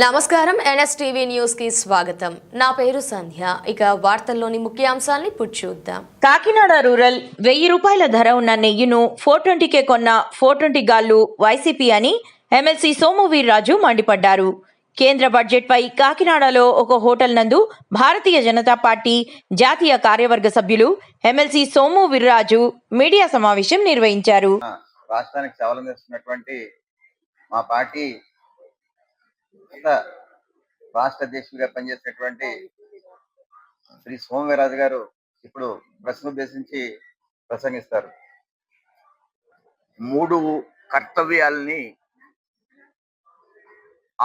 నమస్కారం NSTV news కి స్వాగతం. నా పేరు సంధ్య. ఇక వార్తల్లోని ముఖ్యాంశాలని చూద్దాం. కాకినాడ రూరల్ 1000 రూపాయల ధర ఉన్న నెయ్యిను 420కే కొన్న 420 గాళ్లు వైసీపీ అని ఎమ్మెల్సీ సోము వీర్రాజు మండిపడ్డారు. కేంద్ర బడ్జెట్పై కాకినాడలో ఒక హోటల్ నందు భారతీయ జనతా పార్టీ జాతీయ కార్యవర్గ సభ్యులు ఎమ్మెల్సీ సోము వీర్రాజు మీడియా సమావేశం నిర్వహించారు. రాష్ట్రానికి సేవలు అందిస్తున్నటువంటి మా పార్టీ రాష్ట్ర అధ్యక్షుడిగా పనిచేసినటువంటి శ్రీ సోమవీర్రాజు గారు ఇప్పుడు ప్రశ్న ఉద్దేశించి ప్రసంగిస్తారు. 3 కర్తవ్యాలని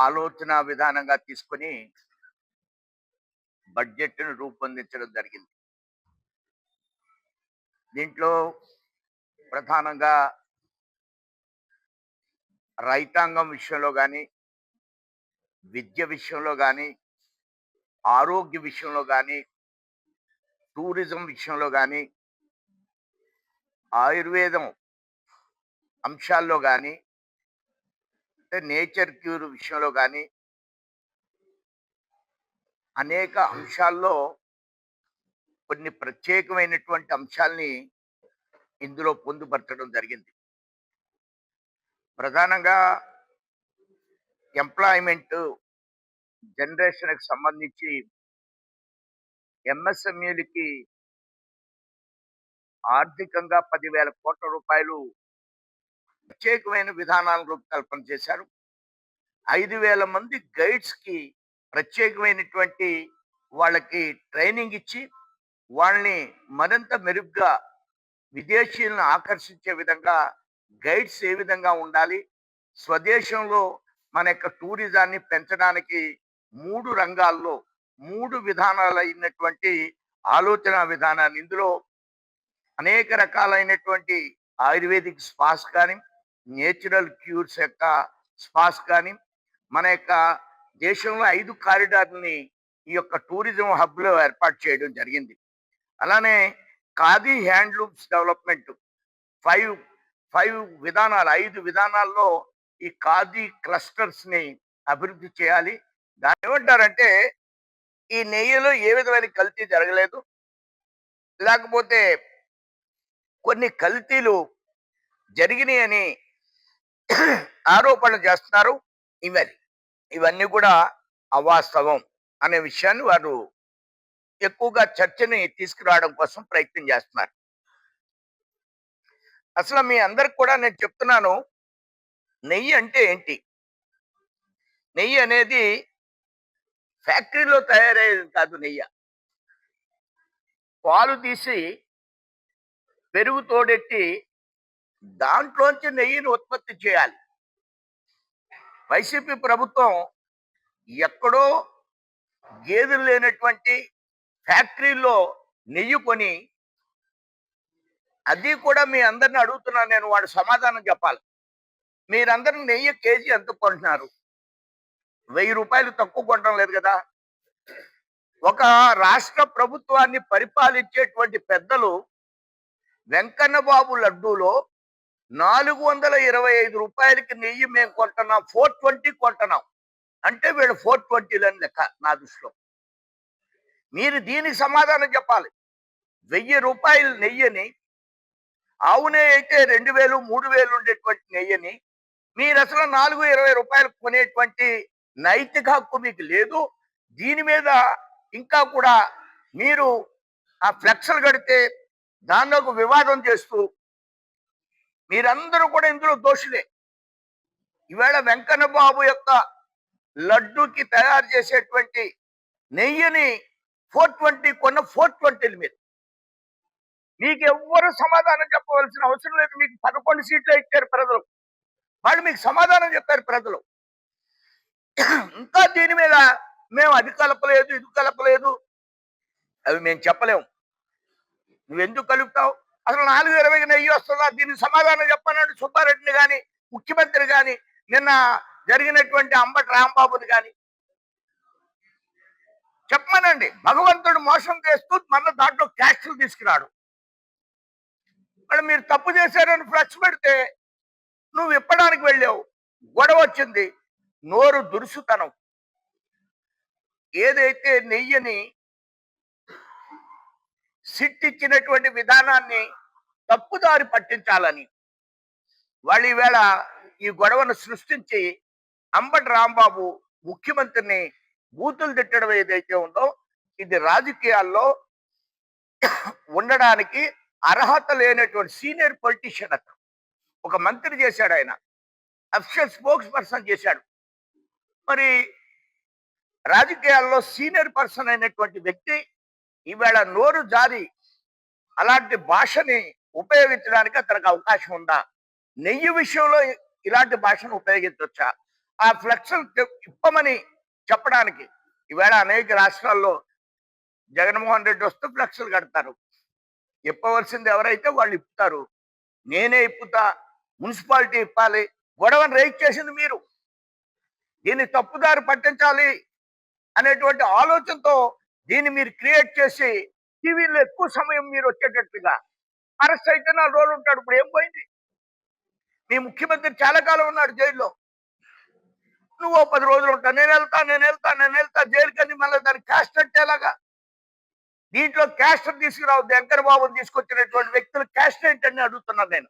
ఆలోచన విధానంగా తీసుకొని బడ్జెట్ను రూపొందించడం జరిగింది. దీంట్లో ప్రధానంగా రైతాంగం విషయంలో కానీ, విద్య విషయంలో కానీ, ఆరోగ్య విషయంలో కానీ, టూరిజం విషయంలో కానీ, ఆయుర్వేదం అంశాల్లో కానీ, నేచర్ క్యూర్ విషయంలో కానీ అనేక అంశాల్లో కొన్ని ప్రత్యేకమైనటువంటి అంశాల్ని ఇందులో పొందుపరచడం జరిగింది. ప్రధానంగా ఎంప్లాయ్మెంట్ జనరేషన్కి సంబంధించి ఎంఎస్ఎంఈలకి ఆర్థికంగా 10,000 కోట్ల రూపాయలు ప్రత్యేకమైన విధానాలను రూపకల్పన చేశారు. 5,000 మంది గైడ్స్కి ప్రత్యేకమైనటువంటి వాళ్ళకి ట్రైనింగ్ ఇచ్చి వాళ్ళని మరింత మెరుగ్గా విదేశీయులను ఆకర్షించే విధంగా గైడ్స్ ఏ విధంగా ఉండాలి, స్వదేశంలో మన యొక్క టూరిజాన్ని పెంచడానికి 3 రంగాల్లో 3 విధానాలైనటువంటి ఆలోచన విధానాన్ని, ఇందులో అనేక రకాలైనటువంటి ఆయుర్వేదిక్ స్పాస్ కానీ, నేచురల్ క్యూర్స్ యొక్క స్పాస్ కానీ, మన యొక్క దేశంలో 5 కారిడార్ని ఈ యొక్క టూరిజం హబ్లో ఏర్పాటు చేయడం జరిగింది. అలానే ఖాదీ హ్యాండ్లూమ్స్ డెవలప్మెంట్ 5 విధానాలు, 5 విధానాల్లో ఈ ఖాదీ క్లస్టర్స్ని అభివృద్ధి చేయాలి. దాన్ని ఏమంటారంటే ఈ నెయ్యిలో ఏ విధమైన కల్తీ జరగలేదు, లేకపోతే కొన్ని కల్తీలు జరిగినాయని ఆరోపణలు చేస్తున్నారు. ఇవన్నీ కూడా అవాస్తవం అనే విషయాన్ని వారు ఎక్కువగా చర్చని తీసుకురావడం కోసం ప్రయత్నం చేస్తున్నారు. అసలు మీ అందరికి కూడా నేను చెప్తున్నాను, నెయ్యి అంటే ఏంటి? నెయ్యి అనేది ఫ్యాక్టరీలో తయారయ్యేది కాదు. నెయ్యి పాలు తీసి పెరుగు తోడెట్టి దాంట్లోంచి నెయ్యిని ఉత్పత్తి చేయాలి. వైసీపీ ప్రభుత్వం ఎక్కడో గేదెలు లేనటువంటి ఫ్యాక్టరీలో నెయ్యి కొని, అది కూడా మీ అందరిని అడుగుతున్నాను నేను, వాడు సమాధానం చెప్పాలి. మీరందరూ నెయ్యి కేజీ ఎంత కొంటున్నారు? 1000 రూపాయలు తక్కువ కొనడం లేదు కదా. ఒక రాష్ట్ర ప్రభుత్వాన్ని పరిపాలించేటువంటి పెద్దలు వెంకన్నబాబు లడ్డూలో 425 రూపాయలకి నెయ్యి మేము కొంటున్నాం, 420 కొంటున్నాం అంటే వీళ్ళు 420లని లెక్క నా దృష్టిలో. మీరు దీనికి సమాధానం చెప్పాలి. 1000 రూపాయల నెయ్యిని, ఆవు నెయ్యి అయితే 2,000 3,000 ఉండేటువంటి నెయ్యిని మీరు అసలు 420 రూపాయలు కొనేటువంటి నైతిక హక్కు మీకు లేదు. దీని మీద ఇంకా కూడా మీరు ఆ ఫ్లెక్స్లు కడితే దానిలో ఒక వివాదం చేస్తూ మీరందరూ కూడా ఇందులో దోషులే. ఈవేళ వెంకన్న బాబు యొక్క లడ్డూకి తయారు చేసేటువంటి నెయ్యిని 420 కొన్న 420 మీద మీకు ఎవ్వరు సమాధానం చెప్పవలసిన అవసరం లేదు. మీకు 11 సీట్లు ఇచ్చారు ప్రజలు, వాళ్ళు మీకు సమాధానం చెప్పారు ప్రజలు. ఇంకా దీని మీద మేము అది కలపలేదు ఇది కలపలేదు అవి మేము చెప్పలేము. నువ్వెందుకు కలుపుతావు? అసలు 420 నెయ్యి వస్తుందా? దీనికి సమాధానం చెప్పనండి సుబ్బారెడ్డిని కానీ, ముఖ్యమంత్రి కానీ, నిన్న జరిగినటువంటి అంబటి రాంబాబుని కానీ చెప్పమనండి. భగవంతుడు మోసం చేస్తూ మన దాంట్లో క్యాస్టులు తీసుకురాడు. మీరు తప్పు చేశారని ఫ్లెక్స్ పెడితే నువ్వు ఇప్పడానికి వెళ్ళావు, గొడవ వచ్చింది. నోరు దురుసుతనం. ఏదైతే నెయ్యిని సిట్ ఇచ్చినటువంటి విధానాన్ని తప్పుదారి పట్టించాలని వాళ్ళు ఈవేళ ఈ గొడవను సృష్టించి అంబటి రాంబాబు ముఖ్యమంత్రిని బూతులు తిట్టడం ఏదైతే ఉందో ఇది రాజకీయాల్లో ఉండడానికి అర్హత లేనటువంటి సీనియర్ పొలిటీషియన్ అతను. ఒక మంత్రి చేశాడు ఆయన, అఫిషియల్ స్పోక్స్ పర్సన్ చేశాడు. మరి రాజకీయాల్లో సీనియర్ పర్సన్ అయినటువంటి వ్యక్తి ఈవేళ నోరు జారి అలాంటి భాషని ఉపయోగించడానికి అతనికి అవకాశం ఉందా? నెయ్యి విషయంలో ఇలాంటి భాషను ఉపయోగించవచ్చా? ఆ ఫ్లెక్స్ ఇప్పమని చెప్పడానికి ఈవేళ అనేక రాష్ట్రాల్లో జగన్మోహన్ రెడ్డి వస్తే ఫ్లెక్స్లు కడతారు. ఇప్పవలసింది ఎవరైతే వాళ్ళు ఇప్పుతారు. నేనే ఇప్పుతా, మున్సిపాలిటీ ఇప్పాలి. గొడవను రైజ్ చేసింది మీరు. దీన్ని తప్పుదారి పట్టించాలి అనేటువంటి ఆలోచనతో దీన్ని మీరు క్రియేట్ చేసి టీవీలో ఎక్కువ సమయం మీరు వచ్చేటట్టుగా అరెస్ట్ అయితే 4 రోజులు ఉంటాడు. ఇప్పుడు ఏం పోయింది? మీ ముఖ్యమంత్రి చాలా కాలం ఉన్నాడు జైల్లో. నువ్వు 10 రోజులు ఉంటా, నేను వెళ్తా జైలుకని మళ్ళీ దాన్ని క్యాస్ట్ అంటే ఎలాగా? దీంట్లో క్యాస్ట్ తీసుకురావద్దు. వెంకట బాబుని తీసుకొచ్చినటువంటి వ్యక్తులు క్యాస్ట్ ఏంటని అడుగుతున్నాను నేను.